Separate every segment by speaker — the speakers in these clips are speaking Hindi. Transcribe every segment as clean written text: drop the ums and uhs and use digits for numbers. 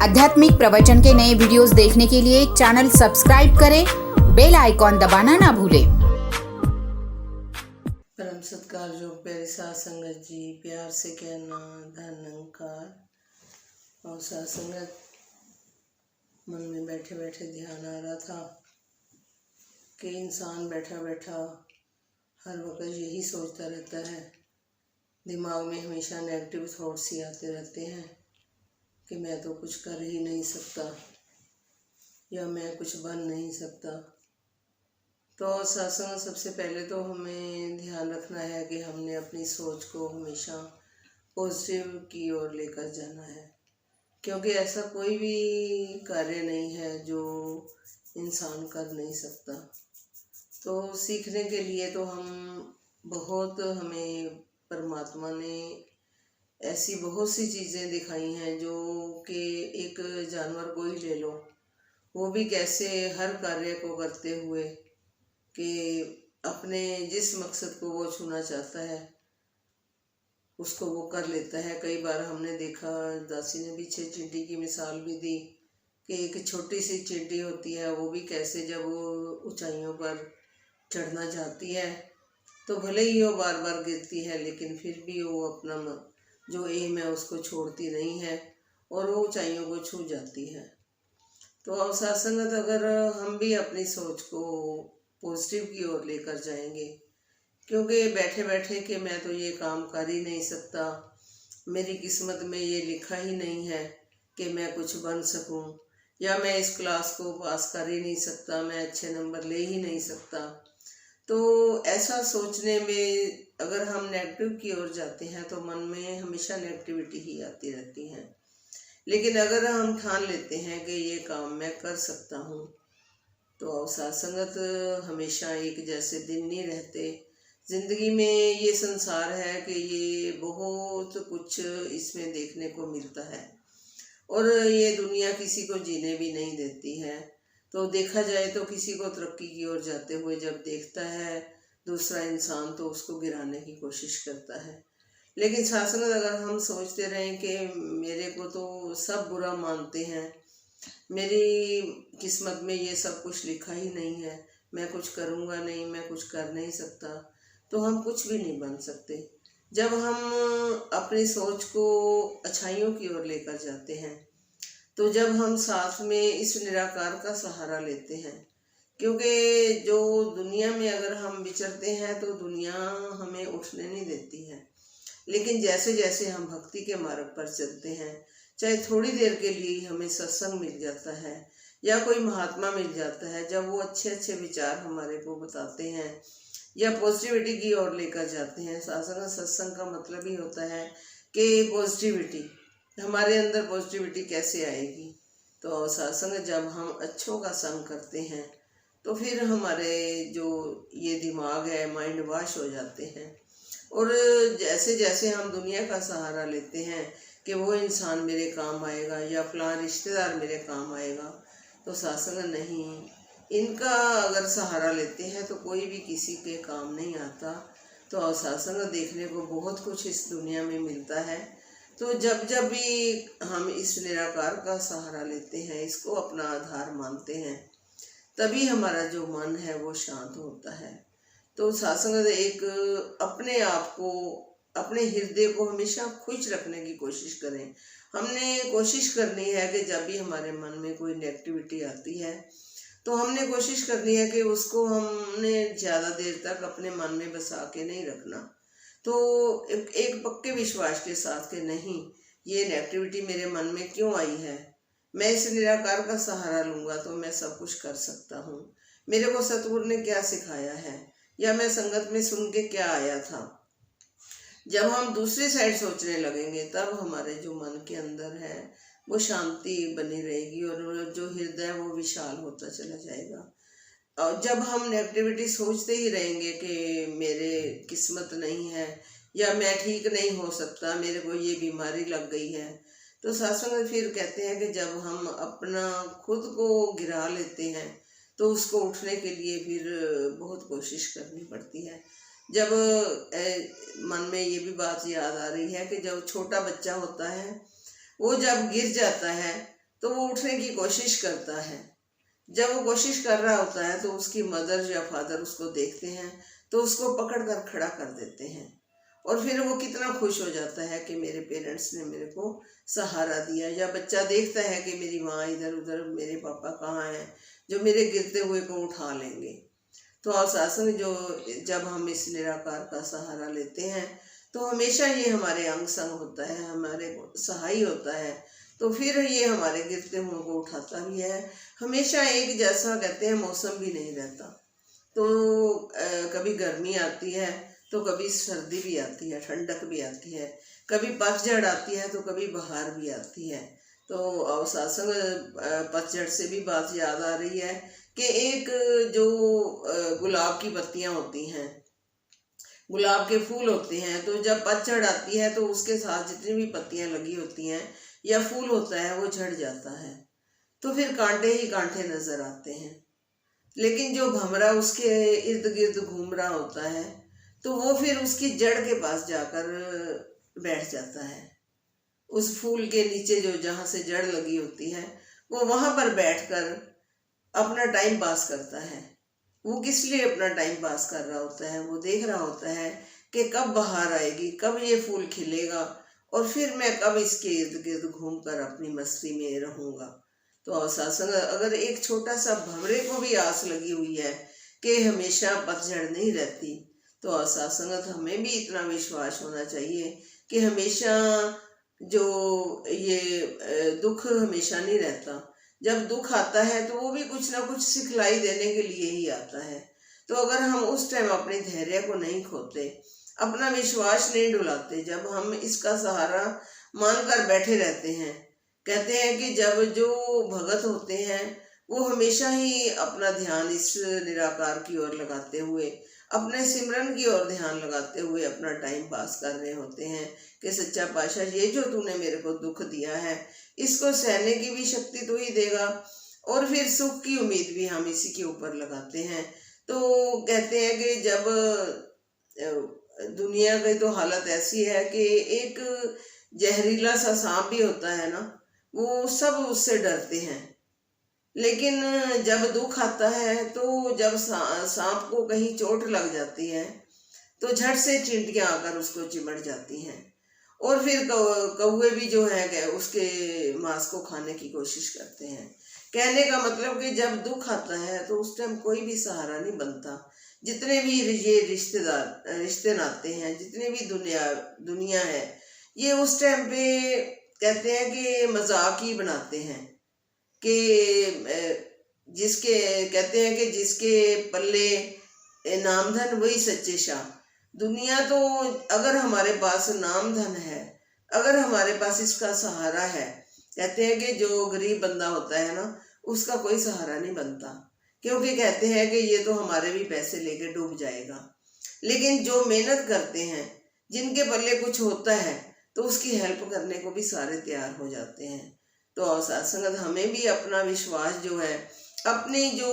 Speaker 1: आध्यात्मिक प्रवचन के नए वीडियोस देखने के लिए चैनल सब्सक्राइब करें, बेल आइकॉन दबाना ना भूलें।
Speaker 2: परम सत्कार जो प्यारी साध संगत जी, प्यार से कहना धन्यकार। और साध संगत, मन में बैठे बैठे ध्यान आ रहा था कि इंसान बैठा बैठा हर वक्त यही सोचता रहता है, दिमाग में हमेशा नेगेटिव थॉट्स ही आते रहते हैं कि मैं तो कुछ कर ही नहीं सकता या मैं कुछ बन नहीं सकता। तो सत्संग, सबसे पहले तो हमें ध्यान रखना है कि हमने अपनी सोच को हमेशा पॉजिटिव की ओर लेकर जाना है, क्योंकि ऐसा कोई भी कार्य नहीं है जो इंसान कर नहीं सकता। तो सीखने के लिए तो हमें परमात्मा ने ऐसी बहुत सी चीज़ें दिखाई हैं, जो कि एक जानवर को ही ले लो, वो भी कैसे हर कार्य को करते हुए कि अपने जिस मकसद को वो छूना चाहता है उसको वो कर लेता है। कई बार हमने देखा, दासी ने पीछे चींटी की मिसाल भी दी कि एक छोटी सी चींटी होती है, वो भी कैसे जब वो ऊंचाइयों पर चढ़ना चाहती है तो भले ही वो बार बार गिरती है, लेकिन फिर भी वो अपना जो एम है उसको छोड़ती नहीं है और वो ऊंचाइयों को छू जाती है। तो अब सत्संगत, अगर हम भी अपनी सोच को पॉजिटिव की ओर लेकर जाएंगे, क्योंकि बैठे बैठे कि मैं तो ये काम कर ही नहीं सकता, मेरी किस्मत में ये लिखा ही नहीं है कि मैं कुछ बन सकूं, या मैं इस क्लास को पास कर ही नहीं सकता, मैं अच्छे नंबर ले ही नहीं सकता, तो ऐसा सोचने में अगर हम नेगेटिव की ओर जाते हैं तो मन में हमेशा नेगेटिविटी ही आती रहती है। लेकिन अगर हम ठान लेते हैं कि ये काम मैं कर सकता हूँ, तो साथ संगत, हमेशा एक जैसे दिन नहीं रहते। जिंदगी में ये संसार है कि ये बहुत कुछ इसमें देखने को मिलता है और ये दुनिया किसी को जीने भी नहीं देती है। तो देखा जाए तो किसी को तरक्की की ओर जाते हुए जब देखता है दूसरा इंसान, तो उसको गिराने की कोशिश करता है। लेकिन शासन, अगर हम सोचते रहें कि मेरे को तो सब बुरा मानते हैं, मेरी किस्मत में ये सब कुछ लिखा ही नहीं है, मैं कुछ करूँगा नहीं, मैं कुछ कर नहीं सकता, तो हम कुछ भी नहीं बन सकते। जब हम अपनी सोच को अच्छाइयों की ओर लेकर जाते हैं, तो जब हम साथ में इस निराकार का सहारा लेते हैं, क्योंकि जो दुनिया में अगर हम विचरते हैं तो दुनिया हमें उठने नहीं देती है, लेकिन जैसे जैसे हम भक्ति के मार्ग पर चलते हैं, चाहे थोड़ी देर के लिए हमें सत्संग मिल जाता है या कोई महात्मा मिल जाता है, जब वो अच्छे अच्छे विचार हमारे को बताते हैं या पॉजिटिविटी की ओर लेकर जाते हैं। सत्संग का मतलब ही होता है कि पॉजिटिविटी, हमारे अंदर पॉजिटिविटी कैसे आएगी। तो सत्संग, जब हम अच्छों का संग करते हैं तो फिर हमारे जो ये दिमाग है, माइंड वॉश हो जाते हैं, और जैसे जैसे हम दुनिया का सहारा लेते हैं कि वो इंसान मेरे काम आएगा या फलां रिश्तेदार मेरे काम आएगा, तो सत्संग नहीं, इनका अगर सहारा लेते हैं तो कोई भी किसी के काम नहीं आता। तो सत्संग देखने को बहुत कुछ इस दुनिया में मिलता है। तो जब जब भी हम इस निराकार का सहारा लेते हैं, इसको अपना आधार मानते हैं, तभी हमारा जो मन है वो शांत होता है। तो सत्संग, एक अपने आप को, अपने हृदय को हमेशा खुश रखने की कोशिश करें। हमने कोशिश करनी है कि जब भी हमारे मन में कोई नेगेटिविटी आती है तो हमने कोशिश करनी है कि उसको हमने ज़्यादा देर तक अपने मन में बसा के नहीं रखना। तो एक पक्के विश्वास के साथ कि नहीं, ये नेगेटिविटी मेरे मन में क्यों आई है, मैं इस निराकार का सहारा लूँगा तो मैं सब कुछ कर सकता हूँ। मेरे को सतगुरु ने क्या सिखाया है या मैं संगत में सुन के क्या आया था। जब हम दूसरी साइड सोचने लगेंगे, तब हमारे जो मन के अंदर है वो शांति बनी रहेगी और जो हृदय वो विशाल होता चला जाएगा। और जब हम नेगेटिविटी सोचते ही रहेंगे कि मेरे किस्मत नहीं है या मैं ठीक नहीं हो सकता, मेरे को ये बीमारी लग गई है, तो सत्संग फिर कहते हैं कि जब हम अपना खुद को गिरा लेते हैं तो उसको उठने के लिए फिर बहुत कोशिश करनी पड़ती है। जब मन में ये भी बात याद आ रही है कि जब छोटा बच्चा होता है, वो जब गिर जाता है तो वो उठने की कोशिश करता है। जब वो कोशिश कर रहा होता है तो उसकी मदर या फादर उसको देखते हैं तो उसको पकड़ कर खड़ा कर देते हैं, और फिर वो कितना खुश हो जाता है कि मेरे पेरेंट्स ने मेरे को सहारा दिया। या बच्चा देखता है कि मेरी माँ इधर उधर, मेरे पापा कहाँ हैं जो मेरे गिरते हुए को उठा लेंगे। तो और सत्संग जो जब हम इस निराकार का सहारा लेते हैं तो हमेशा ये हमारे अंग संग होता है, हमारे सहाय होता है। तो फिर ये हमारे गिरते हुए को उठाता भी है। हमेशा एक जैसा कहते हैं मौसम भी नहीं रहता। तो कभी गर्मी आती है तो कभी सर्दी भी आती है, ठंडक भी आती है, कभी पतझड़ आती है तो कभी बहार भी आती है। तो सत्संग पतझड़ से भी बात याद आ रही है कि एक जो गुलाब की पत्तियां होती हैं, गुलाब के फूल होते हैं, तो जब पतझड़ आती है तो उसके साथ जितनी भी पत्तियां लगी होती हैं या फूल होता है वो झड़ जाता है, तो फिर कांटे ही कांटे नजर आते हैं। लेकिन जो भंवरा उसके इर्द गिर्द घूम रहा होता है तो वो फिर उसकी जड़ के पास जाकर बैठ जाता है। उस फूल के नीचे जो जहाँ से जड़ लगी होती है वो वहां पर बैठकर अपना टाइम पास करता है। वो किस लिए अपना टाइम पास कर रहा होता है? वो देख रहा होता है कि कब बहार आएगी, कब ये फूल खिलेगा और फिर मैं कब इसके इर्द गिर्द घूमकर अपनी मस्ती में रहूंगा। तो सत्संग अगर एक छोटा सा भंवरे को भी आस लगी हुई है कि हमेशा पतझड़ नहीं रहती, तो सत्संगत हमें भी इतना विश्वास होना चाहिए कि हमेशा जो ये दुख हमेशा नहीं रहता। जब दुख आता है तो वो भी कुछ ना कुछ सिखलाई देने के लिए ही आता है। तो अगर हम उस टाइम अपने धैर्य को नहीं खोते, अपना विश्वास नहीं डुलाते, जब हम इसका सहारा मानकर बैठे रहते हैं, कहते हैं कि जब जो भगत होते हैं वो हमेशा ही अपना ध्यान इस निराकार की ओर लगाते हुए, अपने सिमरन की ओर ध्यान लगाते हुए अपना टाइम पास कर रहे होते हैं कि सच्चा पातशाह ये जो तूने मेरे को दुख दिया है इसको सहने की भी शक्ति तू ही देगा, और फिर सुख की उम्मीद भी हम इसी के ऊपर लगाते हैं। तो कहते हैं कि जब दुनिया की तो हालत ऐसी है कि एक जहरीला सा सांप भी होता है ना, वो सब उससे डरते हैं। लेकिन जब दुख आता है तो जब सांप को कहीं चोट लग जाती है तो झट से चींटियां आकर उसको चिमट जाती हैं, और फिर कौवे भी जो है उसके मांस को खाने की कोशिश करते हैं। कहने का मतलब कि जब दुख आता है तो उस टाइम कोई भी सहारा नहीं बनता। जितने भी ये रिश्ते नाते हैं, जितनी भी दुनिया है, ये उस टाइम पे कहते हैं कि मजाक ही बनाते हैं कि जिसके कहते हैं कि जिसके पल्ले नाम धन वही सच्चे शाह। दुनिया तो अगर हमारे पास नाम धन है, अगर हमारे पास इसका सहारा है, कहते हैं कि जो गरीब बंदा होता है ना उसका कोई सहारा नहीं बनता, क्योंकि कहते हैं कि ये तो हमारे भी पैसे लेके डूब जाएगा। लेकिन जो मेहनत करते हैं, जिनके पल्ले कुछ होता है, तो उसकी हेल्प करने को भी सारे तैयार हो जाते हैं। तो सत्संगत हमें भी अपना विश्वास जो है, अपनी जो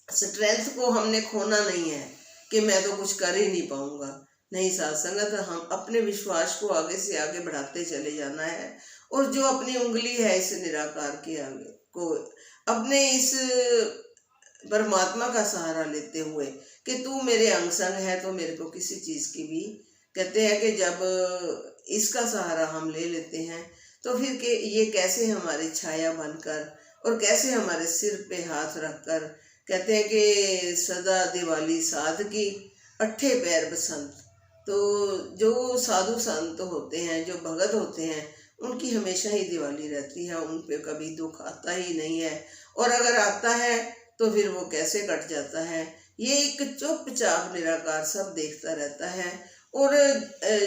Speaker 2: स्ट्रेंथ को हमने खोना नहीं है कि मैं तो कुछ कर ही नहीं पाऊंगा। नहीं, सत्संगत हम अपने विश्वास को आगे से आगे बढ़ाते चले जाना है, और जो अपनी उंगली है इस निराकार के आगे को अपने इस परमात्मा का सहारा लेते हुए कि तू मेरे अंग संग है तो मेरे को किसी चीज की भी, कहते हैं कि जब इसका सहारा हम ले लेते हैं तो फिर के ये कैसे हमारी छाया बनकर और कैसे हमारे सिर पे हाथ रखकर, कहते हैं कि सदा दिवाली साध की अट्ठे पैर बसंत। तो जो साधु संत होते हैं, जो भगत होते हैं, उनकी हमेशा ही दिवाली रहती है, उन पे कभी दुख आता ही नहीं है, और अगर आता है तो फिर वो कैसे कट जाता है, ये एक चुपचाप निराकार सब देखता रहता है। और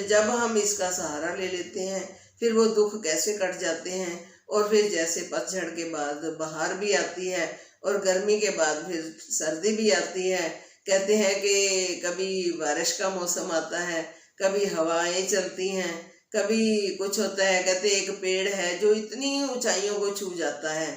Speaker 2: जब हम इसका सहारा ले लेते हैं फिर वो दुख कैसे कट जाते हैं, और फिर जैसे पतझड़ के बाद बहार भी आती है और गर्मी के बाद फिर सर्दी भी आती है। कहते हैं कि कभी बारिश का मौसम आता है, कभी हवाएं चलती हैं, कभी कुछ होता है। कहते एक पेड़ है जो इतनी ऊंचाइयों को छू जाता है,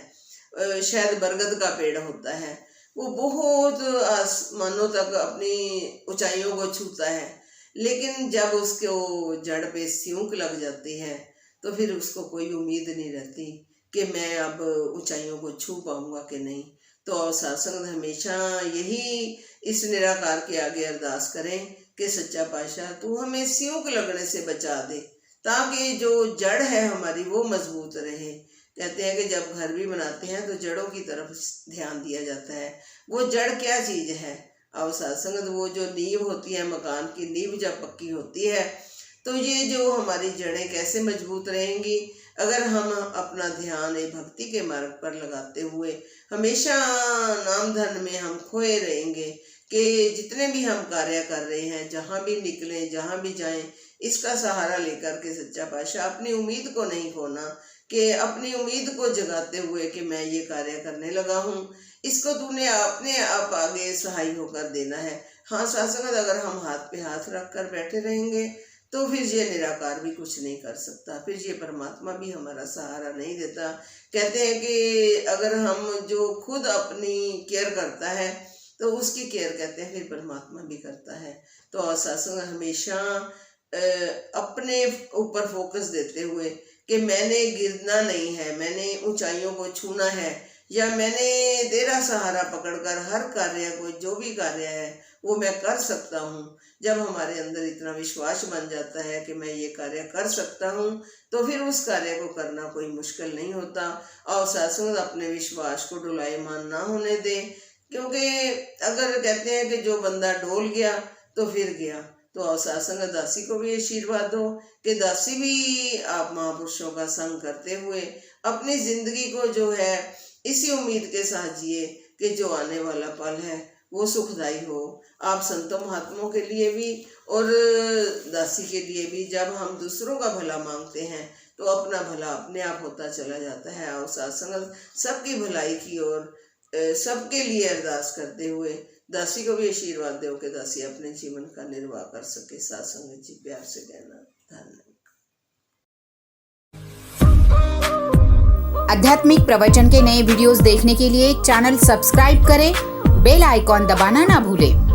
Speaker 2: शायद बरगद का पेड़ होता है, वो बहुत आसमानों तक अपनी ऊंचाइयों को छूता है, लेकिन जब उसको जड़ पे सियूंक लग जाती है तो फिर उसको कोई उम्मीद नहीं रहती कि मैं अब ऊंचाइयों को छू पाऊंगा कि नहीं। तो अवसाद संगत हमेशा यही इस निराकार के आगे अरदास करें कि सच्चा पातशाह तू हमें सियों के लगने से बचा दे, ताकि जो जड़ है हमारी वो मजबूत रहे। कहते हैं कि जब घर भी बनाते हैं तो जड़ों की तरफ ध्यान दिया जाता है। वो जड़ क्या चीज़ है? अवसाद संगत वो जो नींव होती है, मकान की नींव जब पक्की होती है तो ये जो हमारी जड़ें कैसे मजबूत रहेंगी? अगर हम अपना ध्यान भक्ति के मार्ग पर लगाते हुए हमेशा नाम धन में हम खोए रहेंगे कि जितने भी हम कार्य कर रहे हैं, जहाँ भी निकलें, जहाँ भी जाएं, इसका सहारा लेकर के सच्चा पातशाह अपनी उम्मीद को नहीं खोना, कि अपनी उम्मीद को जगाते हुए कि मैं ये कार्य करने लगा हूँ, इसको तूने अपने आप आगे सहाय होकर देना है। हाँ सत्संग, अगर हम हाथ पे हाथ रख कर बैठे रहेंगे तो फिर ये निराकार भी कुछ नहीं कर सकता, फिर ये परमात्मा भी हमारा सहारा नहीं देता। कहते हैं कि अगर हम जो खुद अपनी केयर करता है तो उसकी केयर कहते हैं फिर परमात्मा भी करता है। तो सत्संग हमेशा अपने ऊपर फोकस देते हुए कि मैंने गिरना नहीं है, मैंने ऊंचाइयों को छूना है, या मैंने तेरा सहारा पकड़कर हर कार्य को, जो भी कार्य है वो मैं कर सकता हूँ। जब हमारे अंदर इतना विश्वास बन जाता है कि मैं ये कार्य कर सकता हूँ तो फिर उस कार्य को करना कोई मुश्किल नहीं होता। और सत्संग अपने विश्वास को डुलायमान ना होने दे, क्योंकि अगर कहते हैं कि जो बंदा डोल गया तो फिर गया। तो अवसासंग दासी को भी आशीर्वाद हो कि दासी भी आप महापुरुषों का संग करते हुए अपनी जिंदगी को जो है इसी उम्मीद के साथ जिए कि जो आने वाला पल है वो सुखदायी हो, आप संतों महात्माओं के लिए भी और दासी के लिए भी। जब हम दूसरों का भला मांगते हैं तो अपना भला अपने आप होता चला जाता है। और सत्संग सबकी भलाई की ओर सबके लिए अरदास करते हुए दासी को भी आशीर्वाद दो कि दासी अपने जीवन का निर्वाह कर सके। सत्संग जी प्यार से कहना धन्यवाद।
Speaker 1: आध्यात्मिक प्रवचन के नए वीडियोस देखने के लिए चैनल सब्सक्राइब करें, बेल आइकॉन दबाना ना भूलें।